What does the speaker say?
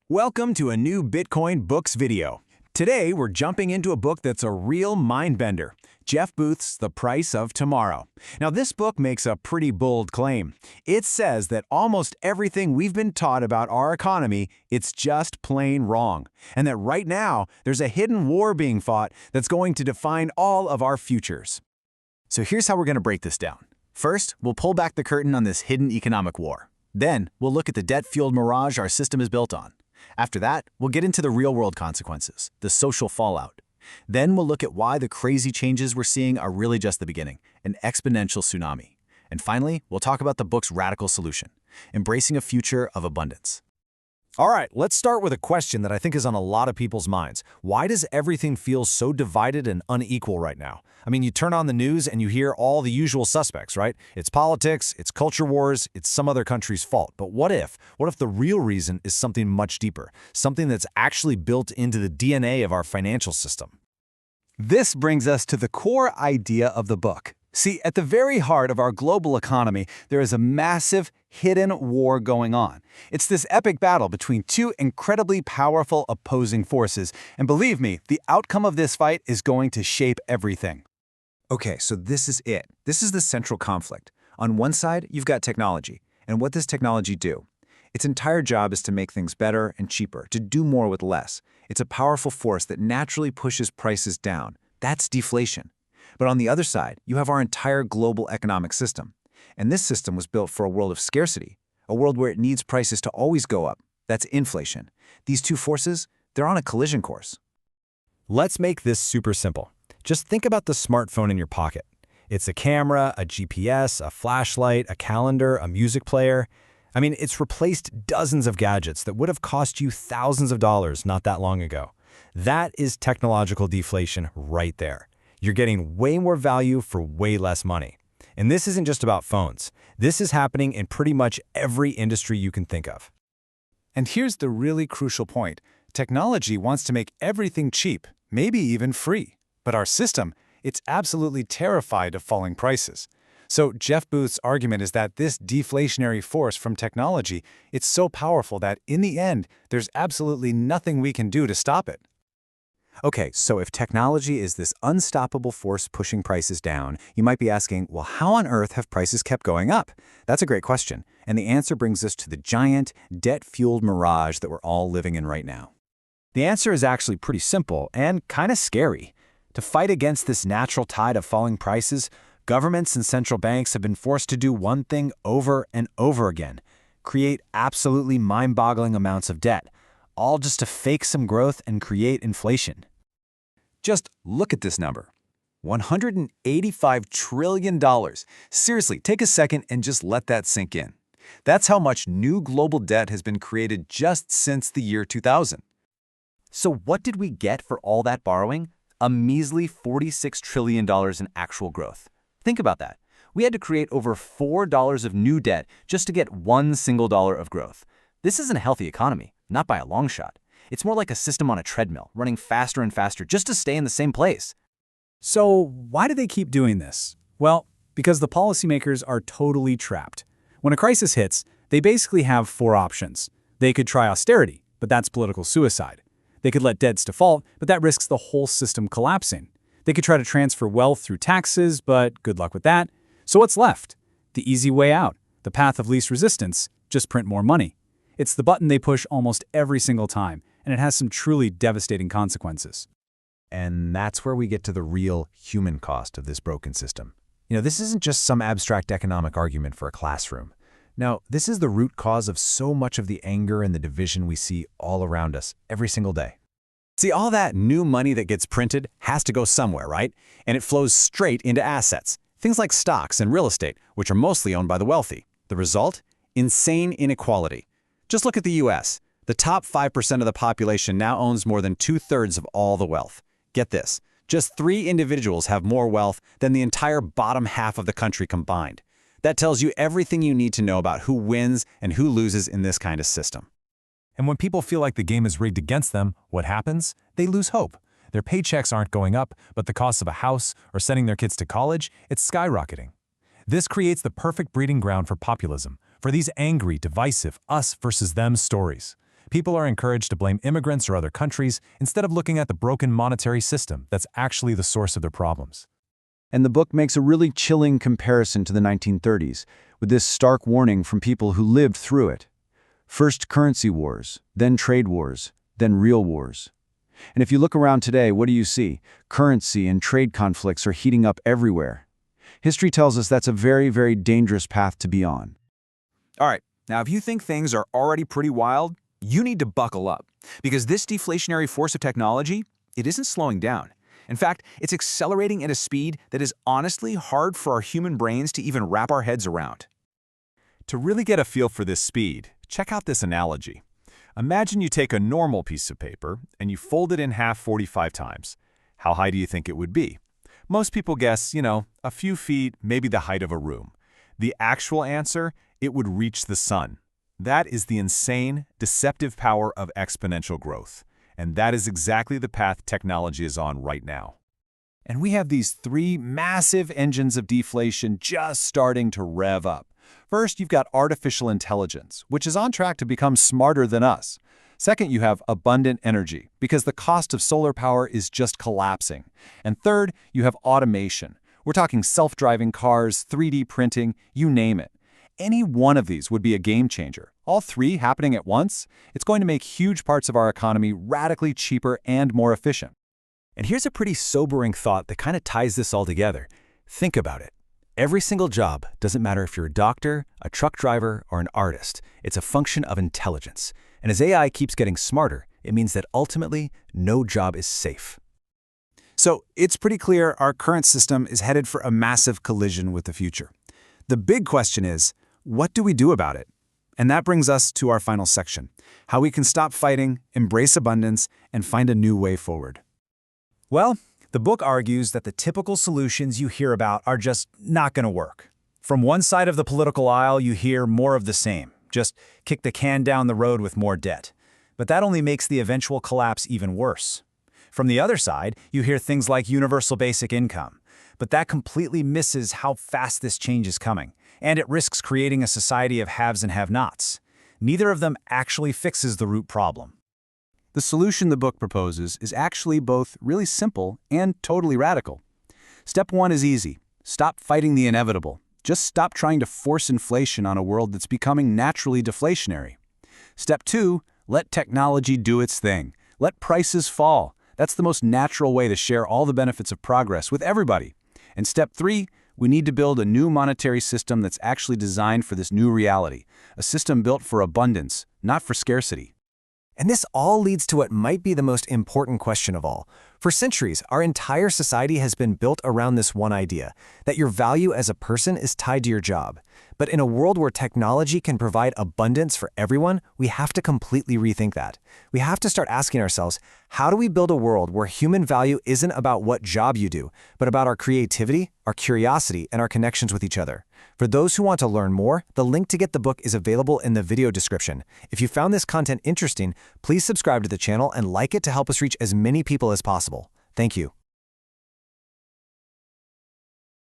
Welcome to a new Bitcoin Books video. Today, we're jumping into a book that's a real mind-bender, Jeff Booth's The Price of Tomorrow. Now, this book makes a pretty bold claim. It says that almost everything we've been taught about our economy, it's just plain wrong. And that right now, there's a hidden war being fought that's going to define all of our futures. So here's how we're going to break this down. First, we'll pull back the curtain on this hidden economic war. Then, we'll look at the debt-fueled mirage our system is built on. After that, we'll get into the real-world consequences, the social fallout. Then we'll look at why the crazy changes we're seeing are really just the beginning, an exponential tsunami. And finally, we'll talk about the book's radical solution, embracing a future of abundance. All right, let's start with a question that I think is on a lot of people's minds. Why does everything feel so divided and unequal right now? I mean, you turn on the news and you hear all the usual suspects, right? It's politics, it's culture wars, it's some other country's fault. But what if the real reason is something much deeper, something that's actually built into the DNA of our financial system? This brings us to the core idea of the book. See, at the very heart of our global economy, there is a massive, hidden war going on. It's this epic battle between two incredibly powerful opposing forces, and believe me, the outcome of this fight is going to shape everything. Okay, so this is it. This is the central conflict. On one side, you've got technology. And what does technology do? Its entire job is to make things better and cheaper, to do more with less. It's a powerful force that naturally pushes prices down. That's deflation. But on the other side, you have our entire global economic system. And this system was built for a world of scarcity, a world where it needs prices to always go up. That's inflation. These two forces, they're on a collision course. Let's make this super simple. Just think about the smartphone in your pocket. It's a camera, a GPS, a flashlight, a calendar, a music player. I mean, it's replaced dozens of gadgets that would have cost you thousands of dollars not that long ago. That is technological deflation right there. You're getting way more value for way less money. And this isn't just about phones. This is happening in pretty much every industry you can think of. And here's the really crucial point. Technology wants to make everything cheap, maybe even free. But our system, it's absolutely terrified of falling prices. So Jeff Booth's argument is that this deflationary force from technology, it's so powerful that in the end, there's absolutely nothing we can do to stop it. Okay, so if technology is this unstoppable force pushing prices down, you might be asking, well, how on earth have prices kept going up? That's a great question. And the answer brings us to the giant, debt-fueled mirage that we're all living in right now. The answer is actually pretty simple and kind of scary. To fight against this natural tide of falling prices, governments and central banks have been forced to do one thing over and over again: create absolutely mind-boggling amounts of debt, all just to fake some growth and create inflation. Just look at this number. $185 trillion. Seriously, take a second and just let that sink in. That's how much new global debt has been created just since the year 2000. So what did we get for all that borrowing? A measly $46 trillion in actual growth. Think about that. We had to create over $4 of new debt just to get $1 single of growth. This isn't a healthy economy, not by a long shot. It's more like a system on a treadmill, running faster and faster just to stay in the same place. So why do they keep doing this? Well, because the policymakers are totally trapped. When a crisis hits, they basically have four options. They could try austerity, but that's political suicide. They could let debts default, but that risks the whole system collapsing. They could try to transfer wealth through taxes, but good luck with that. So what's left? The easy way out, the path of least resistance, just print more money. It's the button they push almost every single time, and it has some truly devastating consequences. And that's where we get to the real human cost of this broken system. This isn't just some abstract economic argument for a classroom. No, this is the root cause of so much of the anger and the division we see all around us every single day. See, all that new money that gets printed has to go somewhere, right? And it flows straight into assets, things like stocks and real estate, which are mostly owned by the wealthy. The result? Insane inequality. Just look at the US. The top 5% of the population now owns more than 2/3 of all the wealth. Get this, just 3 individuals have more wealth than the entire bottom half of the country combined. That tells you everything you need to know about who wins and who loses in this kind of system. And when people feel like the game is rigged against them, what happens? They lose hope. Their paychecks aren't going up, but the cost of a house or sending their kids to college, it's skyrocketing. This creates the perfect breeding ground for populism, for these angry, divisive, us versus them stories. People are encouraged to blame immigrants or other countries instead of looking at the broken monetary system that's actually the source of their problems. And the book makes a really chilling comparison to the 1930s, with this stark warning from people who lived through it. First currency wars, then trade wars, then real wars. And if you look around today, what do you see? Currency and trade conflicts are heating up everywhere. History tells us that's a very, very dangerous path to be on. All right, now if you think things are already pretty wild, you need to buckle up, because this deflationary force of technology, it isn't slowing down. In fact, it's accelerating at a speed that is honestly hard for our human brains to even wrap our heads around. To really get a feel for this speed, check out this analogy. Imagine you take a normal piece of paper and you fold it in half 45 times. How high do you think it would be? Most people guess, a few feet, maybe the height of a room. The actual answer, it would reach the sun. That is the insane, deceptive power of exponential growth. And that is exactly the path technology is on right now. And we have these three massive engines of deflation just starting to rev up. First, you've got artificial intelligence, which is on track to become smarter than us. Second, you have abundant energy, because the cost of solar power is just collapsing. And third, you have automation. We're talking self-driving cars, 3D printing, you name it. Any one of these would be a game changer. All three happening at once, it's going to make huge parts of our economy radically cheaper and more efficient. And here's a pretty sobering thought that kind of ties this all together. Think about it. Every single job, doesn't matter if you're a doctor, a truck driver, or an artist, it's a function of intelligence. And as AI keeps getting smarter, it means that ultimately, no job is safe. So it's pretty clear our current system is headed for a massive collision with the future. The big question is, what do we do about it? And that brings us to our final section, how we can stop fighting, embrace abundance, and find a new way forward. Well, the book argues that the typical solutions you hear about are just not going to work. From one side of the political aisle, you hear more of the same. Just kick the can down the road with more debt. But that only makes the eventual collapse even worse. From the other side, you hear things like universal basic income. But that completely misses how fast this change is coming, and it risks creating a society of haves and have-nots. Neither of them actually fixes the root problem. The solution the book proposes is actually both really simple and totally radical. Step one is easy. Stop fighting the inevitable. Just stop trying to force inflation on a world that's becoming naturally deflationary. Step two, let technology do its thing. Let prices fall. That's the most natural way to share all the benefits of progress with everybody. And step three, we need to build a new monetary system that's actually designed for this new reality, a system built for abundance, not for scarcity. And this all leads to what might be the most important question of all. For centuries, our entire society has been built around this one idea, that your value as a person is tied to your job. But in a world where technology can provide abundance for everyone, we have to completely rethink that. We have to start asking ourselves, how do we build a world where human value isn't about what job you do, but about our creativity, our curiosity, and our connections with each other? For those who want to learn more, the link to get the book is available in the video description. If you found this content interesting, please subscribe to the channel and like it to help us reach as many people as possible. Thank you.